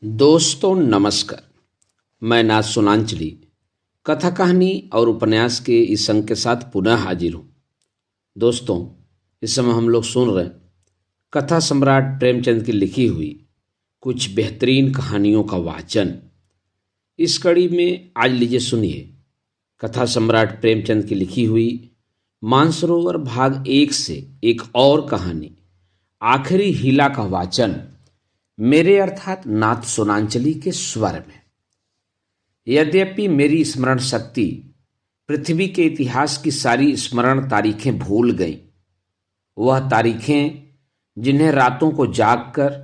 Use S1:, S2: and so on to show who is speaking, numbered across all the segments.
S1: दोस्तों नमस्कार। मैं नाथ सोनांचली कथा कहानी और उपन्यास के इस अंक के साथ पुनः हाजिर हूँ। दोस्तों, इस समय हम लोग सुन रहे हैं कथा सम्राट प्रेमचंद की लिखी हुई कुछ बेहतरीन कहानियों का वाचन। इस कड़ी में आज लीजिए सुनिए कथा सम्राट प्रेमचंद की लिखी हुई मानसरोवर भाग 1 से एक और कहानी आखिरी हीला का वाचन मेरे अर्थात नाथ सोनांचली के स्वर में। यद्यपि मेरी स्मरण शक्ति पृथ्वी के इतिहास की सारी स्मरण तारीखें भूल गई, वह तारीखें जिन्हें रातों को जागकर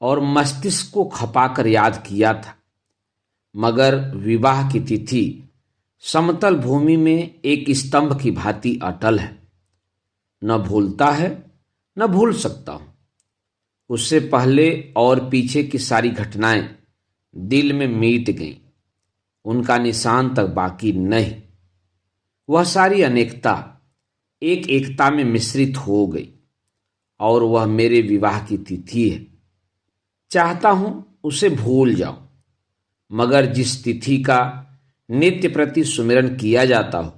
S1: और मस्तिष्क को खपाकर याद किया था, मगर विवाह की तिथि समतल भूमि में एक स्तंभ की भांति अटल है। न भूलता है न भूल सकता हूं। उससे पहले और पीछे की सारी घटनाएं दिल में मीट गईं, उनका निशान तक बाकी नहीं। वह सारी अनेकता एक एकता में मिश्रित हो गई और वह मेरे विवाह की तिथि है। चाहता हूं उसे भूल जाऊं, मगर जिस तिथि का नित्य प्रति सुमिरन किया जाता हो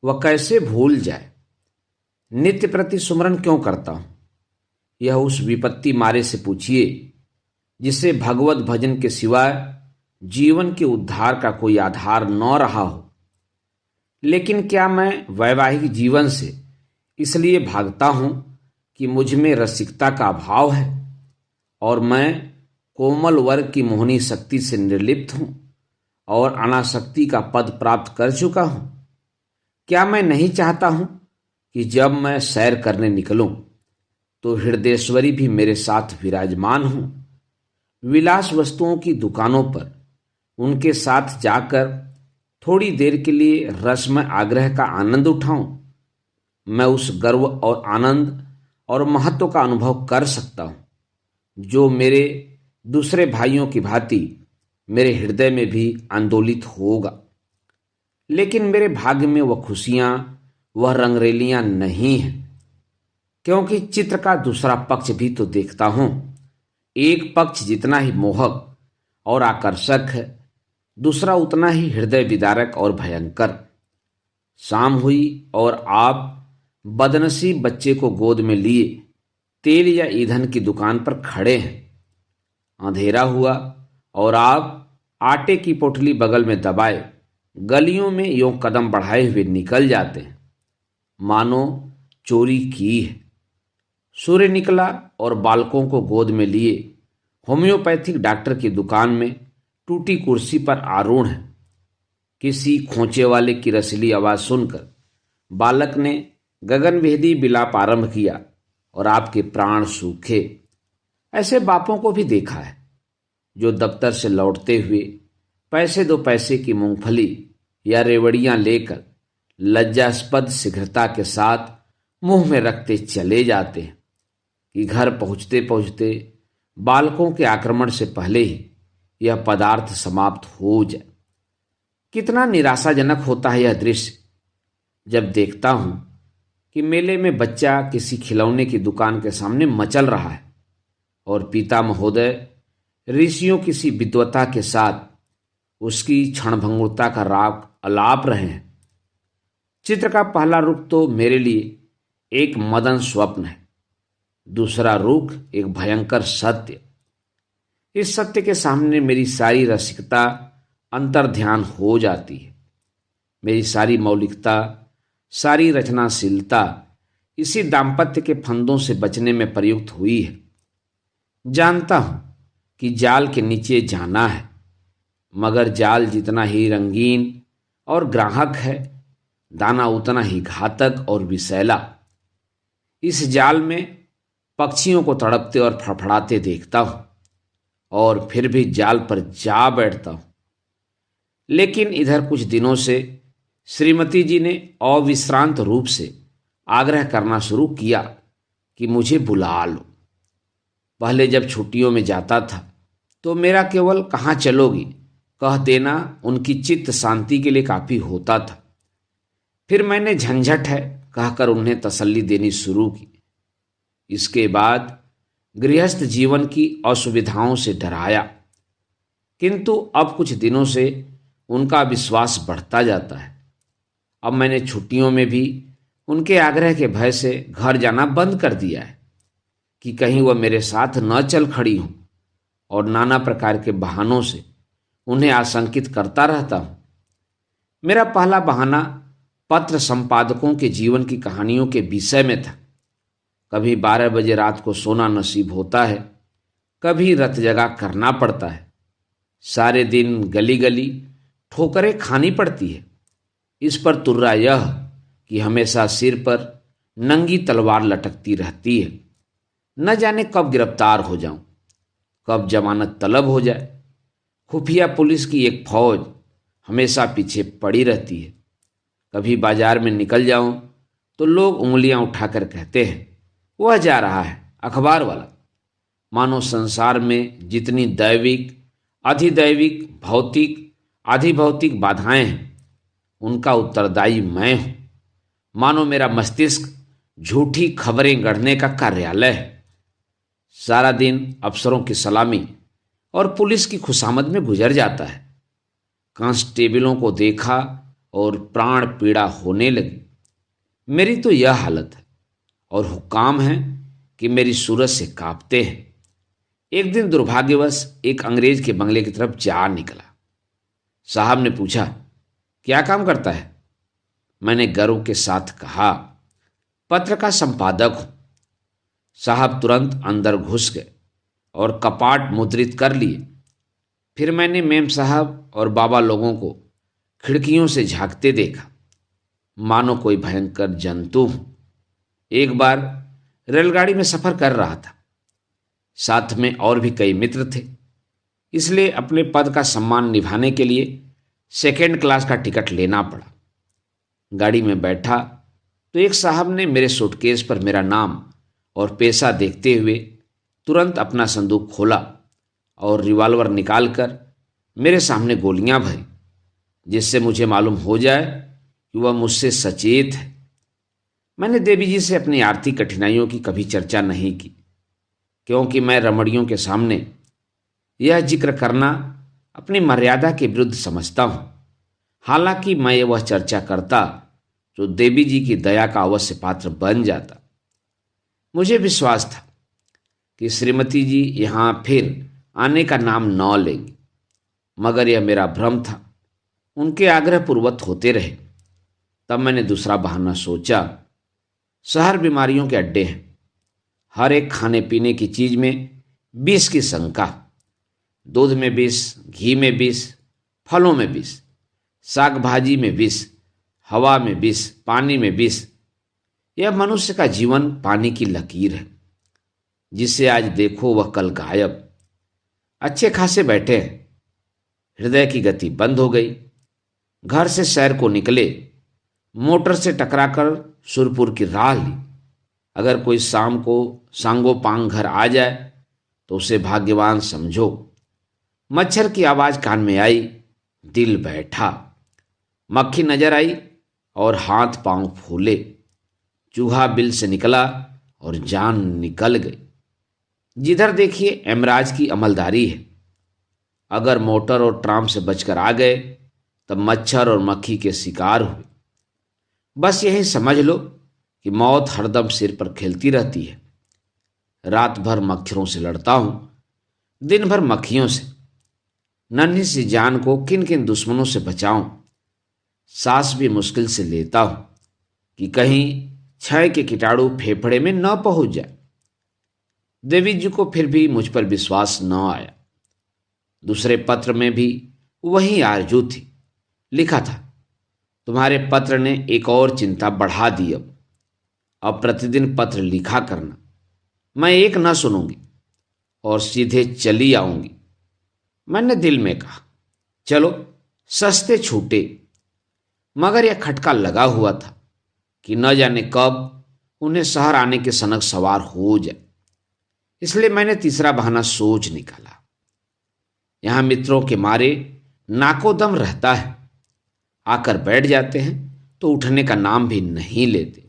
S1: वह कैसे भूल जाए। नित्य प्रति सुमिरन क्यों करता हूं, यह उस विपत्ति मारे से पूछिए जिसे भगवत भजन के सिवाय जीवन के उद्धार का कोई आधार न रहा हो। लेकिन क्या मैं वैवाहिक जीवन से इसलिए भागता हूं कि मुझ में रसिकता का अभाव है और मैं कोमल वर्ग की मोहनी शक्ति से निर्लिप्त हूं और अनासक्ति का पद प्राप्त कर चुका हूं। क्या मैं नहीं चाहता हूं कि जब मैं सैर करने निकलूं तो हृदयेश्वरी भी मेरे साथ विराजमान हो। विलास वस्तुओं की दुकानों पर उनके साथ जाकर थोड़ी देर के लिए रसमय आग्रह का आनंद उठाऊं। मैं उस गर्व और आनंद और महत्व का अनुभव कर सकता हूं जो मेरे दूसरे भाइयों की भांति मेरे हृदय में भी आंदोलित होगा। लेकिन मेरे भाग्य में वह खुशियां, वह रंगरेलियां नहीं हैं, क्योंकि चित्र का दूसरा पक्ष भी तो देखता हूं। एक पक्ष जितना ही मोहक और आकर्षक है, दूसरा उतना ही हृदय विदारक और भयंकर। शाम हुई और आप बदनसीब बच्चे को गोद में लिए तेल या ईंधन की दुकान पर खड़े हैं। अंधेरा हुआ और आप आटे की पोटली बगल में दबाए गलियों में यूं कदम बढ़ाए हुए निकल जाते हैं मानो चोरी की है। सूर्य निकला और बालकों को गोद में लिए होम्योपैथिक डॉक्टर की दुकान में टूटी कुर्सी पर आरूढ़ है। किसी खोंचे वाले की रसीली आवाज सुनकर बालक ने गगनभेदी विलाप आरंभ किया और आपके प्राण सूखे। ऐसे बापों को भी देखा है जो दफ्तर से लौटते हुए पैसे दो पैसे की मूंगफली या रेवड़ियां लेकर लज्जास्पद शीघ्रता के साथ मुंह में रखते चले जाते हैं कि घर पहुंचते पहुंचते बालकों के आक्रमण से पहले ही यह पदार्थ समाप्त हो जाए। कितना निराशाजनक होता है यह दृश्य जब देखता हूं कि मेले में बच्चा किसी खिलौने की दुकान के सामने मचल रहा है और पिता महोदय ऋषियों किसी विद्वता के साथ उसकी क्षणभंगुरता का राग अलाप रहे हैं। चित्र का पहला रूप तो मेरे लिए एक मदन स्वप्न है, दूसरा रूप एक भयंकर सत्य। इस सत्य के सामने मेरी सारी रसिकता अंतर्ध्यान हो जाती है। मेरी सारी मौलिकता, सारी रचनाशीलता इसी दाम्पत्य के फंदों से बचने में प्रयुक्त हुई है। जानता हूं कि जाल के नीचे जाना है, मगर जाल जितना ही रंगीन और ग्राहक है, दाना उतना ही घातक और विषैला। इस जाल में पक्षियों को तड़पते और फड़फड़ाते देखता हूं और फिर भी जाल पर जा बैठता हूं। लेकिन इधर कुछ दिनों से श्रीमती जी ने अविश्रांत रूप से आग्रह करना शुरू किया कि मुझे बुला लो। पहले जब छुट्टियों में जाता था तो मेरा केवल कहाँ चलोगी कह देना उनकी चित्त शांति के लिए काफी होता था। फिर मैंने झंझट है कहकर उन्हें तसल्ली देनी शुरू की। इसके बाद गृहस्थ जीवन की असुविधाओं से डराया किंतु अब कुछ दिनों से उनका विश्वास बढ़ता जाता है। अब मैंने छुट्टियों में भी उनके आग्रह के भय से घर जाना बंद कर दिया है कि कहीं वह मेरे साथ न चल खड़ी हों, और नाना प्रकार के बहानों से उन्हें आशंकित करता रहता हूं। मेरा पहला बहाना पत्र संपादकों के जीवन की कहानियों के विषय में था। कभी 12 बजे रात को सोना नसीब होता है, कभी रत जगा करना पड़ता है। सारे दिन गली गली ठोकरें खानी पड़ती है। इस पर तुर्रा यह कि हमेशा सिर पर नंगी तलवार लटकती रहती है। न जाने कब गिरफ्तार हो जाऊं, कब जमानत तलब हो जाए। खुफिया पुलिस की एक फौज हमेशा पीछे पड़ी रहती है। कभी बाजार में निकल जाऊं तो लोग उंगलियां उठाकर कहते हैं, वह जा रहा है अखबार वाला। मानो संसार में जितनी दैविक, अधिदैविक, भौतिक, आधिभौतिक बाधाएं हैं, उनका उत्तरदायी मैं हूं। मानो मेरा मस्तिष्क झूठी खबरें गढ़ने का कार्यालय है। सारा दिन अफसरों की सलामी और पुलिस की खुशामद में गुजर जाता है। कांस्टेबलों को देखा और प्राण पीड़ा होने लगी। मेरी तो यह हालत है, और हुक्काम है कि मेरी सूरत से कांपते हैं। एक दिन दुर्भाग्यवश एक अंग्रेज के बंगले की तरफ जा निकला। साहब ने पूछा, क्या काम करता है? मैंने गर्व के साथ कहा, पत्र का संपादक हूं। साहब तुरंत अंदर घुस गए और कपाट मुद्रित कर लिए। फिर मैंने मेम साहब और बाबा लोगों को खिड़कियों से झांकते देखा, मानो कोई भयंकर जंतु हूं। एक बार रेलगाड़ी में सफर कर रहा था। साथ में और भी कई मित्र थे, इसलिए अपने पद का सम्मान निभाने के लिए सेकेंड क्लास का टिकट लेना पड़ा। गाड़ी में बैठा तो एक साहब ने मेरे सूटकेस पर मेरा नाम और पेशा देखते हुए तुरंत अपना संदूक खोला और रिवॉल्वर निकालकर मेरे सामने गोलियां भरी, जिससे मुझे मालूम हो जाए कि वह मुझसे सचेत है। मैंने देवी जी से अपनी आर्थिक कठिनाइयों की कभी चर्चा नहीं की, क्योंकि मैं रमणियों के सामने यह जिक्र करना अपनी मर्यादा के विरुद्ध समझता हूं। हालांकि मैं वह चर्चा करता तो देवी जी की दया का अवश्य पात्र बन जाता। मुझे विश्वास था कि श्रीमती जी यहाँ फिर आने का नाम न लेंगी, मगर यह मेरा भ्रम था। उनके आग्रह पूर्वक होते रहे। तब मैंने दूसरा बहाना सोचा। शहर बीमारियों के अड्डे हैं। हर एक खाने पीने की चीज में विष की शंका। दूध में विष, घी में विष, फलों में विष, साग भाजी में विष, हवा में विष, पानी में विष। यह मनुष्य का जीवन पानी की लकीर है, जिसे आज देखो वह कल गायब। अच्छे खासे बैठे हैं, हृदय की गति बंद हो गई। घर से शहर को निकले, मोटर से टकराकर सुरपुर की राह ली। अगर कोई शाम को सांगो पांग घर आ जाए तो उसे भाग्यवान समझो। मच्छर की आवाज कान में आई, दिल बैठा। मक्खी नजर आई और हाथ पांव फूले। चूहा बिल से निकला और जान निकल गई। जिधर देखिए एमराज की अमलदारी है। अगर मोटर और ट्राम से बचकर आ गए तब मच्छर और मक्खी के शिकार हुए। बस यही समझ लो कि मौत हरदम सिर पर खेलती रहती है। रात भर मच्छरों से लड़ता हूं, दिन भर मक्खियों से। नन्ही सी जान को किन किन दुश्मनों से बचाऊं। सांस भी मुश्किल से लेता हूं कि कहीं क्षय के कीटाणु फेफड़े में न पहुंच जाए। देवी जी को फिर भी मुझ पर विश्वास न आया। दूसरे पत्र में भी वही आरजू थी। लिखा था, तुम्हारे पत्र ने एक और चिंता बढ़ा दी। अब प्रतिदिन पत्र लिखा करना। मैं एक न सुनूंगी और सीधे चली आऊंगी। मैंने दिल में कहा, चलो सस्ते छूटे। मगर यह खटका लगा हुआ था कि न जाने कब उन्हें शहर आने के सनक सवार हो जाए। इसलिए मैंने तीसरा बहाना सोच निकाला। यहां मित्रों के मारे नाकोदम रहता है। आकर बैठ जाते हैं तो उठने का नाम भी नहीं लेते,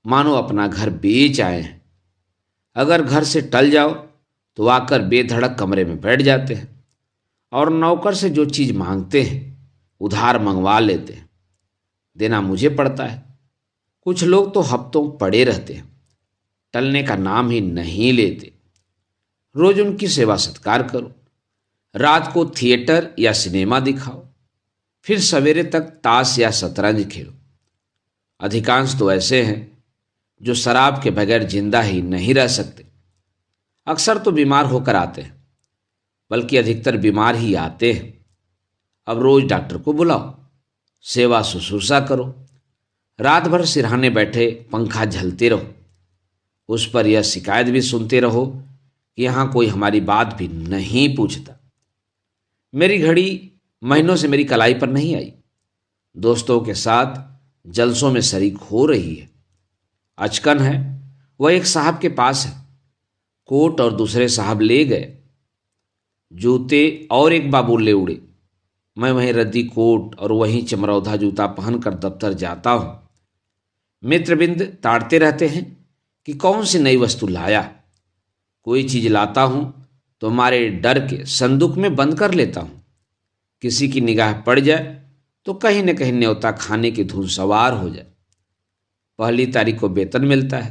S1: मानो अपना घर बेच आए हैं। अगर घर से टल जाओ तो आकर बेधड़क कमरे में बैठ जाते हैं और नौकर से जो चीज मांगते हैं उधार मंगवा लेते हैं। देना मुझे पड़ता है। कुछ लोग तो हफ्तों पड़े रहते हैं, टलने का नाम ही नहीं लेते। रोज उनकी सेवा सत्कार करो, रात को थिएटर या सिनेमा दिखाओ, फिर सवेरे तक ताश या शतरंज खेलो। अधिकांश तो ऐसे हैं जो शराब के बगैर जिंदा ही नहीं रह सकते। अक्सर तो बीमार होकर आते हैं, बल्कि अधिकतर बीमार ही आते हैं। अब रोज डॉक्टर को बुलाओ, सेवा शुश्रूषा करो, रात भर सिरहाने बैठे पंखा झलते रहो, उस पर यह शिकायत भी सुनते रहो कि यहाँ कोई हमारी बात भी नहीं पूछता। मेरी घड़ी महीनों से मेरी कलाई पर नहीं आई, दोस्तों के साथ जलसों में शरीक हो रही है। अचकन है, वह एक साहब के पास है, कोट और दूसरे साहब ले गए, जूते और एक बाबू ले उड़े। मैं वहीं रद्दी कोट और वहीं चमरौधा जूता पहनकर दफ्तर जाता हूं। मित्रबिंद ताड़ते रहते हैं कि कौन सी नई वस्तु लाया। कोई चीज लाता हूं तो हमारे डर के संदूक में बंद कर लेता हूं। किसी की निगाह पड़ जाए तो कहीं न कहीं न्योता खाने की धुन सवार हो जाए। 1 तारीख को वेतन मिलता है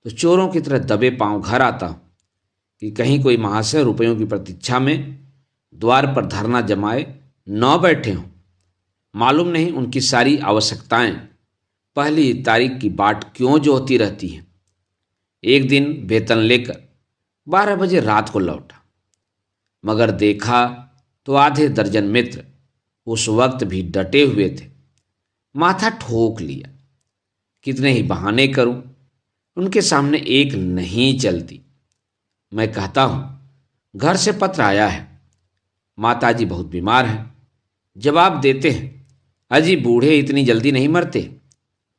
S1: तो चोरों की तरह दबे पांव घर आता हूं कि कहीं कोई महाशय रुपयों की प्रतीक्षा में द्वार पर धरना जमाए न बैठे हों। मालूम नहीं उनकी सारी आवश्यकताएं 1 तारीख की बाट क्यों जोहती रहती हैं। एक दिन वेतन लेकर 12 बजे रात को लौटा, मगर देखा तो आधे दर्जन मित्र उस वक्त भी डटे हुए थे। माथा ठोक लिया। कितने ही बहाने करूं, उनके सामने एक नहीं चलती। मैं कहता हूं घर से पत्र आया है, माताजी बहुत बीमार हैं। जवाब देते हैं, अजी बूढ़े इतनी जल्दी नहीं मरते,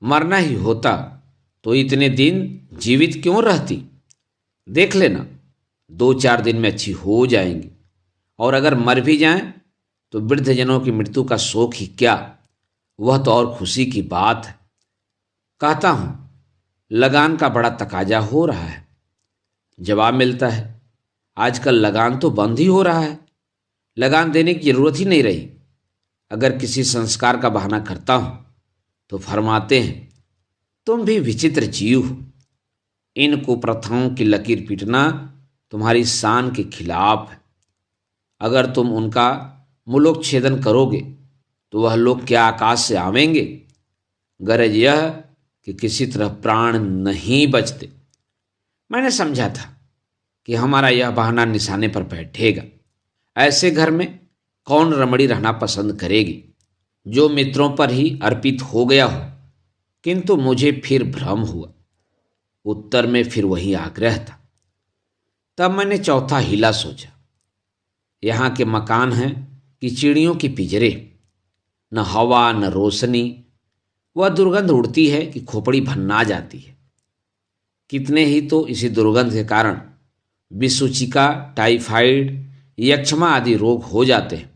S1: मरना ही होता तो इतने दिन जीवित क्यों रहती। देख लेना 2-4 दिन में अच्छी हो जाएंगी, और अगर मर भी जाएं तो वृद्धजनों की मृत्यु का शोक ही क्या, वह तो और खुशी की बात है। कहता हूं लगान का बड़ा तकाजा हो रहा है। जवाब मिलता है, आजकल लगान तो बंद ही हो रहा है, लगान देने की जरूरत ही नहीं रही। अगर किसी संस्कार का बहाना करता हूं तो फरमाते हैं, तुम भी विचित्र जीव हो, इन कुप्रथाओं की लकीर पीटना तुम्हारी शान के खिलाफ है। अगर तुम उनका मुलोच्छेदन करोगे तो वह लोग क्या आकाश से आवेंगे। गरज यह कि किसी तरह प्राण नहीं बचते। मैंने समझा था कि हमारा यह बहाना निशाने पर बैठेगा। ऐसे घर में कौन रमणी रहना पसंद करेगी जो मित्रों पर ही अर्पित हो गया हो। किंतु मुझे फिर भ्रम हुआ। उत्तर में फिर वही आग्रह था। तब मैंने चौथा हीला सोचा। यहाँ के मकान हैं कि चिड़ियों की पिंजरे, न हवा न रोशनी। वह दुर्गंध उड़ती है कि खोपड़ी भन्ना जाती है। कितने ही तो इसी दुर्गंध के कारण विसूचिका, टाइफाइड, यक्षमा आदि रोग हो जाते हैं।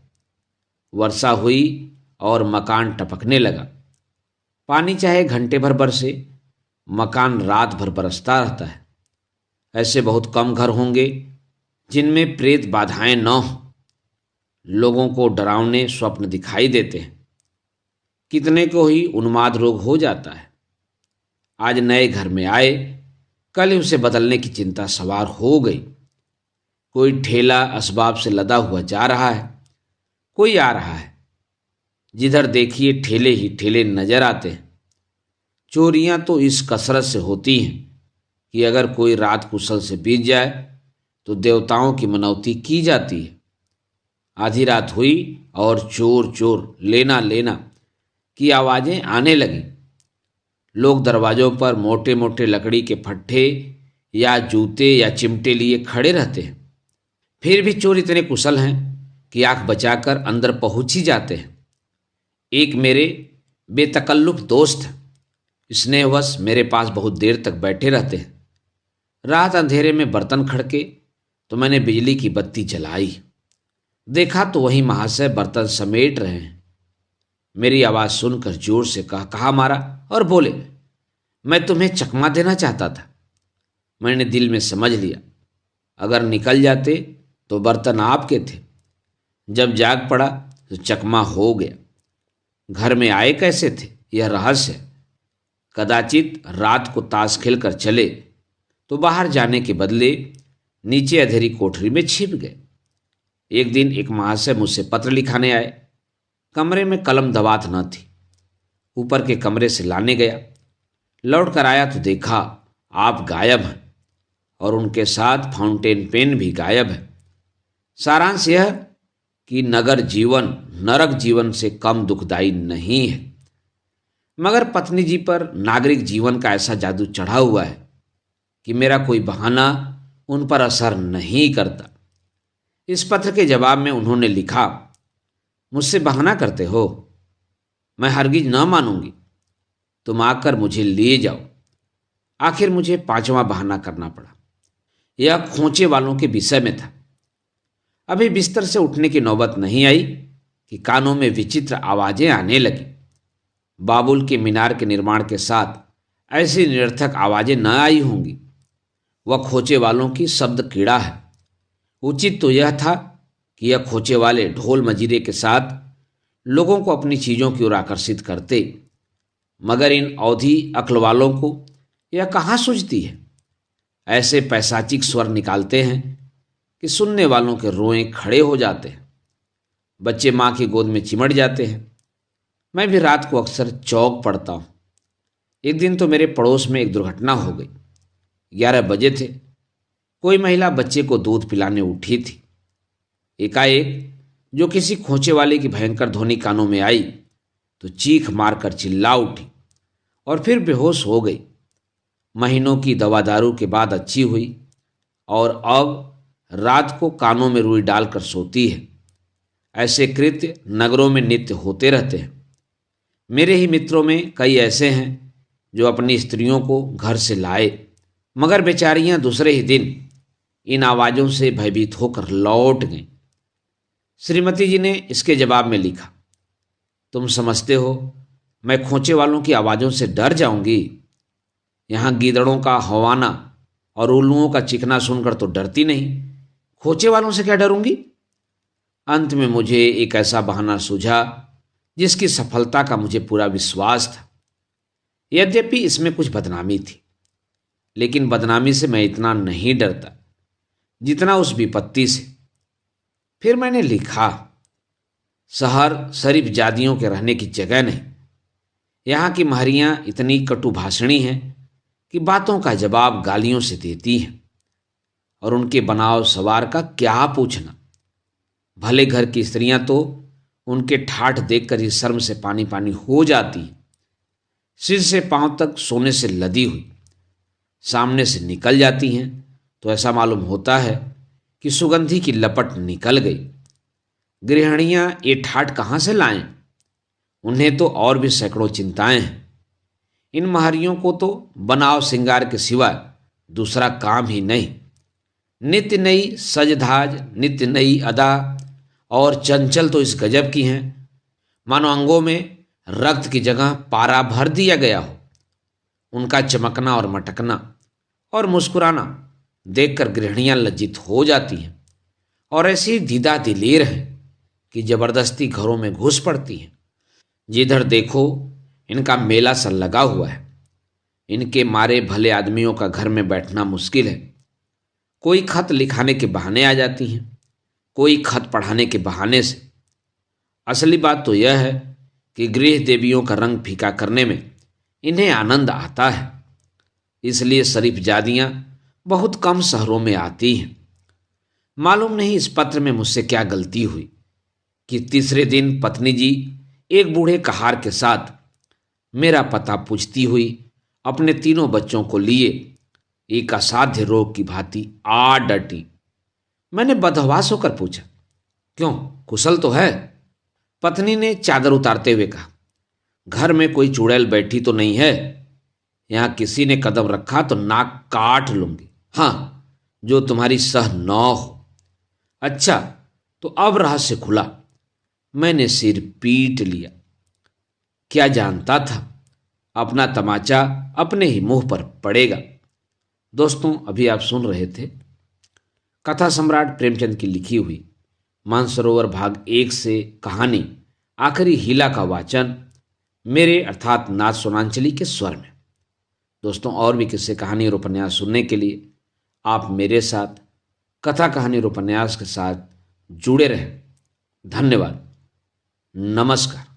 S1: वर्षा हुई और मकान टपकने लगा। पानी चाहे घंटे भर बरसे, मकान रात भर बरसता रहता है। ऐसे बहुत कम घर होंगे जिनमें प्रेत बाधाएं न हों। लोगों को डरावने स्वप्न दिखाई देते हैं। कितने को ही उन्माद रोग हो जाता है। आज नए घर में आए, कल ही उसे बदलने की चिंता सवार हो गई। कोई ठेला असबाब से लदा हुआ जा रहा है, कोई आ रहा है। जिधर देखिए ठेले ही ठेले नजर आते हैं। चोरियां तो इस कसरत से होती हैं कि अगर कोई रात कुशल से बीत जाए तो देवताओं की मनौती की जाती है। आधी रात हुई और चोर चोर, लेना लेना की आवाजें आने लगी। लोग दरवाजों पर मोटे मोटे लकड़ी के फट्ठे या जूते या चिमटे लिए खड़े रहते हैं। फिर भी चोर इतने कुशल हैं कि आंख बचाकर अंदर पहुंच ही जाते हैं। एक मेरे बेतकल्लुफ दोस्त स्नेहवश मेरे पास बहुत देर तक बैठे रहते हैं। रात अंधेरे में बर्तन खड़के तो मैंने बिजली की बत्ती जलाई। देखा तो वही महाशय बर्तन समेट रहे हैं। मेरी आवाज सुनकर जोर से कहा मारा और बोले, मैं तुम्हें चकमा देना चाहता था। मैंने दिल में समझ लिया, अगर निकल जाते तो बर्तन आपके थे। जब जाग पड़ा तो चकमा हो गया। घर में आए कैसे थे यह रहस्य है। कदाचित रात को ताश खेल कर चले तो बाहर जाने के बदले नीचे अंधेरी कोठरी में छिप गए। एक दिन एक महाशय मुझसे पत्र लिखाने आए। कमरे में कलम दवात न थी। ऊपर के कमरे से लाने गया। लौट कर आया तो देखा आप गायब हैं और उनके साथ फाउंटेन पेन भी गायब है। सारांश यह कि नगर जीवन नरक जीवन से कम दुखदायी नहीं है, मगर पत्नी जी पर नागरिक जीवन का ऐसा जादू चढ़ा हुआ है कि मेरा कोई बहाना उन पर असर नहीं करता। इस पत्र के जवाब में उन्होंने लिखा, मुझसे बहाना करते हो, मैं हरगिज न मानूंगी। तुम आकर मुझे ले जाओ। आखिर मुझे पांचवां बहाना करना पड़ा। यह खोचे वालों के विषय में था। अभी बिस्तर से उठने की नौबत नहीं आई कि कानों में विचित्र आवाजें आने लगी। बाबुल के मीनार के निर्माण के साथ ऐसी निरर्थक आवाजें न आई होंगी। वह खोचे वालों की शब्द कीड़ा है। उचित तो यह था कि यह खोचे वाले ढोल मजीरे के साथ लोगों को अपनी चीजों की ओर आकर्षित करते, मगर इन अवधि अक्ल वालों को यह कहाँ सूझती है। ऐसे पैशाचिक स्वर निकालते हैं कि सुनने वालों के रोएं खड़े हो जाते हैं। बच्चे माँ की गोद में चिमट जाते हैं। मैं भी रात को अक्सर चौक पड़ता हूँ। एक दिन तो मेरे पड़ोस में एक दुर्घटना हो गई। 11 बजे थे। कोई महिला बच्चे को दूध पिलाने उठी थी। एकाएक जो किसी खोचे वाले की भयंकर ध्वनि कानों में आई तो चीख मारकर चिल्ला उठी और फिर बेहोश हो गई। महीनों की दवा दारू के बाद अच्छी हुई और अब रात को कानों में रुई डालकर सोती है। ऐसे कृत्य नगरों में नित्य होते रहते हैं। मेरे ही मित्रों में कई ऐसे हैं जो अपनी स्त्रियों को घर से लाए, मगर बेचारियां दूसरे ही दिन इन आवाज़ों से भयभीत होकर लौट गईं। श्रीमती जी ने इसके जवाब में लिखा, तुम समझते हो मैं खोचे वालों की आवाज़ों से डर जाऊंगी? यहाँ गीदड़ों का हवाना और उल्लुओं का चिकना सुनकर तो डरती नहीं, खोचे वालों से क्या डरूंगी? अंत में मुझे एक ऐसा बहाना सूझा जिसकी सफलता का मुझे पूरा विश्वास था। यद्यपि इसमें कुछ बदनामी थी, लेकिन बदनामी से मैं इतना नहीं डरता जितना उस विपत्ति से। फिर मैंने लिखा, शहर शरीफ जादियों के रहने की जगह नहीं। यहाँ की महरियाँ इतनी कटुभाषणी हैं कि बातों का जवाब गालियों से देती हैं, और उनके बनाव सवार का क्या पूछना। भले घर की स्त्रियां तो उनके ठाठ देखकर ही शर्म से पानी पानी हो जाती हैं। सिर से पांव तक सोने से लदी हुई सामने से निकल जाती हैं तो ऐसा मालूम होता है कि सुगंधी की लपट निकल गई। गृहिणियां ये ठाठ कहाँ से लाएं? उन्हें तो और भी सैकड़ों चिंताएं हैं। इन महरियों को तो बनाव सिंगार के सिवा दूसरा काम ही नहीं। नित्य नई सजधाज, नित्य नई अदा, और चंचल तो इस गजब की हैं मानो अंगों में रक्त की जगह पारा भर दिया गया हो। उनका चमकना और मटकना और मुस्कुराना देखकर गृहिणियां लज्जित हो जाती हैं और ऐसी दीदा दिलेर हैं कि जबरदस्ती घरों में घुस पड़ती हैं। जिधर देखो इनका मेला सा लगा हुआ है। इनके मारे भले आदमियों का घर में बैठना मुश्किल है। कोई खत लिखाने के बहाने आ जाती हैं, कोई खत पढ़ाने के बहाने से। असली बात तो यह है कि गृह देवियों का रंग फीका करने में इन्हें आनंद आता है। इसलिए शरीफ जादियां बहुत कम शहरों में आती हैं। मालूम नहीं इस पत्र में मुझसे क्या गलती हुई कि तीसरे दिन पत्नी जी एक बूढ़े कहार के साथ मेरा पता पूछती हुई अपने तीनों बच्चों को लिए एक असाध्य रोग की भांति आ डटी। मैंने बदहवास होकर पूछा, क्यों, कुशल तो है? पत्नी ने चादर उतारते हुए कहा, घर में कोई चुड़ैल बैठी तो नहीं है? यहां किसी ने कदम रखा तो नाक काट लूंगी। हाँ, जो तुम्हारी सह नौ हो। अच्छा, तो अब रहस्य खुला। मैंने सिर पीट लिया। क्या जानता था अपना तमाचा अपने ही मुंह पर पड़ेगा। दोस्तों, अभी आप सुन रहे थे कथा सम्राट प्रेमचंद की लिखी हुई मानसरोवर भाग 1 से कहानी आखिरी हीला का वाचन मेरे अर्थात नाथ सोनांचली के स्वर में। दोस्तों, और भी किस्से, कहानी और उपन्यास सुनने के लिए आप मेरे साथ कथा कहानी और उपन्यास के साथ जुड़े रहें। धन्यवाद। नमस्कार।